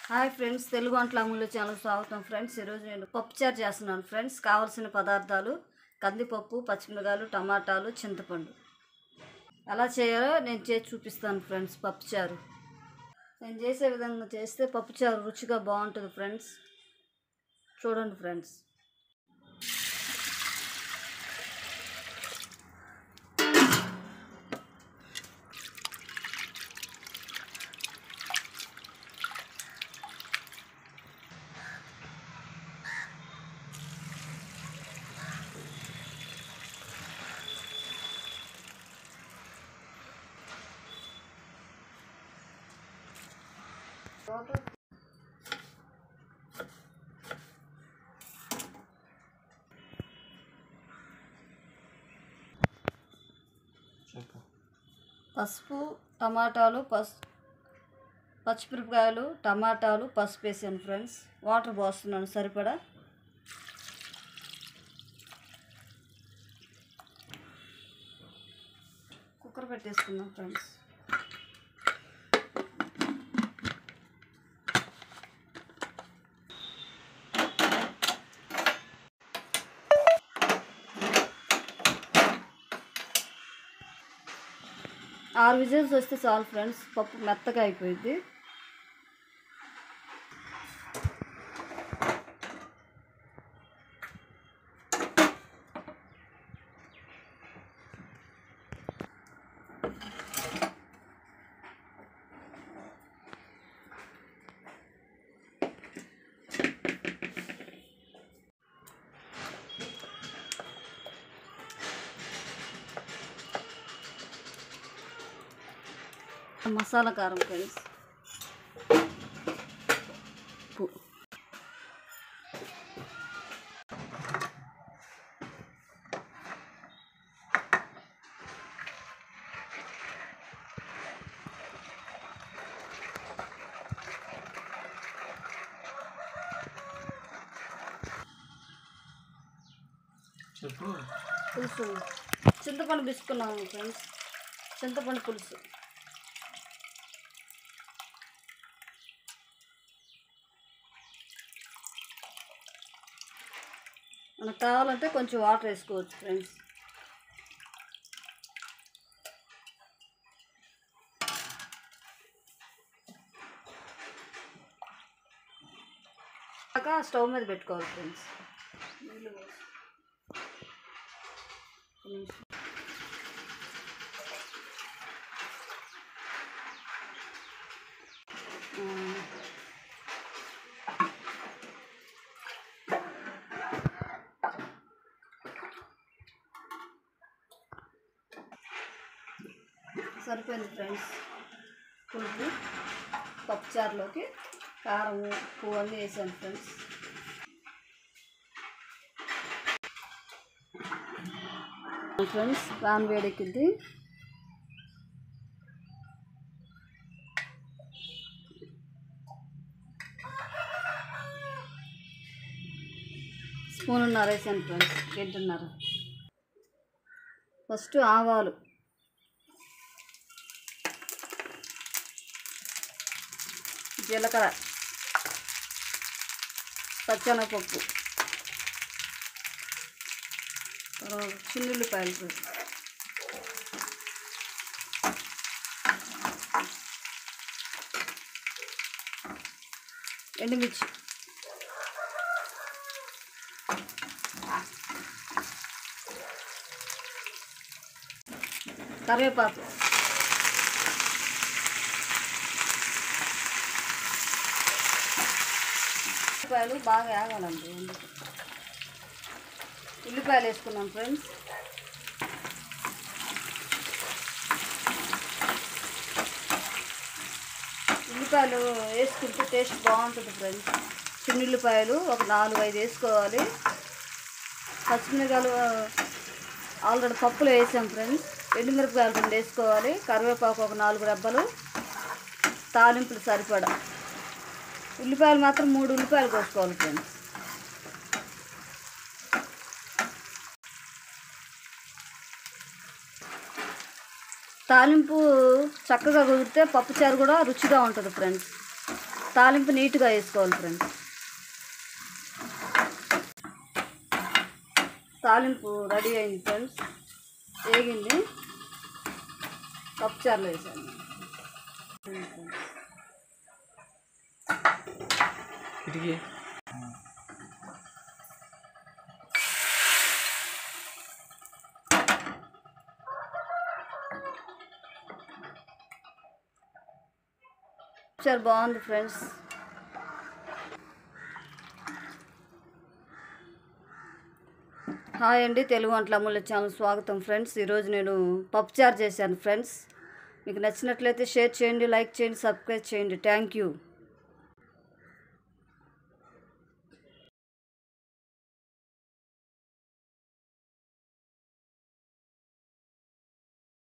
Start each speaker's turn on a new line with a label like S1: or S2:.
S1: Hi friends, Telugu వంటల అమూల్య channel స్వాగతం friends. ఈరోజు నేను పప్పు చారు చేస్తున్నాను ఫ్రెండ్స్. కావాల్సిన పదార్థాలు కందిపప్పు, పచ్చిమిరపకాయలు, టమాటాలు, చింతపండు. ఎలా చేయాలో నేను చేసి చూపిస్తాను ఫ్రెండ్స్. పప్పు చారు నేను చేసే విధంగా చేస్తే పప్పు చారు రుచిగా బాగుంటుంది ఫ్రెండ్స్. చూడండి ఫ్రెండ్స్. పసుపు, టమాటాలు, పచ్చిమిరపకాయలు, టమాటాలు, పసుపు వేసాను ఫ్రెండ్స్. వాటర్ పోస్తున్నాను సరిపడా. కుక్కర్ పెట్టేసుకున్నాం ఫ్రెండ్స్. ఆరు విజిల్స్ వస్తే చాలు ఫ్రెండ్స్. పప్పు మెత్తగా అయిపోయింది. మసాలా కారం ఫ్రెండ్స్. పులుసు చింతపండు పిసుకున్నాము ఫ్రెండ్స్. చింతపండు పులుసు మనకు కావాలంటే కొంచెం వాటర్ వేసుకోవచ్చు ఫ్రెండ్స్. స్టవ్ మీద పెట్టుకోవాలి ఫ్రెండ్స్. సరిపోయింది ఫ్రెండ్స్. పులుపు పప్పుచారులోకి కారం, ఉప్పు అన్నీ వేసాను ఫ్రెండ్స్. ఫ్రెండ్స్ పాన్ వేడెక్కింది. స్పూనున్నర వేసాను ఫ్రెండ్స్. గంటన్నర. ఫస్ట్ ఆవాలు, జీలకర్ర, పచ్చెనగపప్పు, చిన్నుల్లిపాయలు, ఎండుమిర్చి, కరివేపాకు, ఉల్లిపాయలు బాగా వేగాలండి. ఉల్లిపాయలు వేసుకున్నాం ఫ్రెండ్స్. ఉల్లిపాయలు వేసుకుంటే టేస్ట్ బాగుంటుంది ఫ్రెండ్స్. చిన్నుల్లిపాయలు ఒక 4-5 వేసుకోవాలి. పచ్చిమిరపకాయలు ఆల్రెడీ పప్పులో వేసాం ఫ్రెండ్స్. ఎండుమిరపకాయలు 2 వేసుకోవాలి. కరివేపాకు ఒక 4 రెబ్బలు, తాలింపులు సరిపడా. ఉల్లిపాయలు మాత్రం 3 ఉల్లిపాయలు కోసుకోవాలి ఫ్రెండ్స్. తాలింపు చక్కగా కుదిరితే పప్పుచారు కూడా రుచిగా ఉంటుంది ఫ్రెండ్స్. తాలింపు నీట్గా వేసుకోవాలి ఫ్రెండ్స్. తాలింపు రెడీ అయింది ఫ్రెండ్స్, వేగింది. పప్పుచారులో వేసాను. పప్పుచారు బాగుంది ఫ్రెండ్స్. హాయ్ అండి, తెలుగు వంటల అమూల్య ఛానల్ స్వాగతం ఫ్రెండ్స్. ఈరోజు నేను పప్పుచారు చేశాను ఫ్రెండ్స్. మీకు నచ్చినట్లయితే షేర్ చేయండి, లైక్ చేయండి, సబ్స్క్రైబ్ చేయండి. Thank you.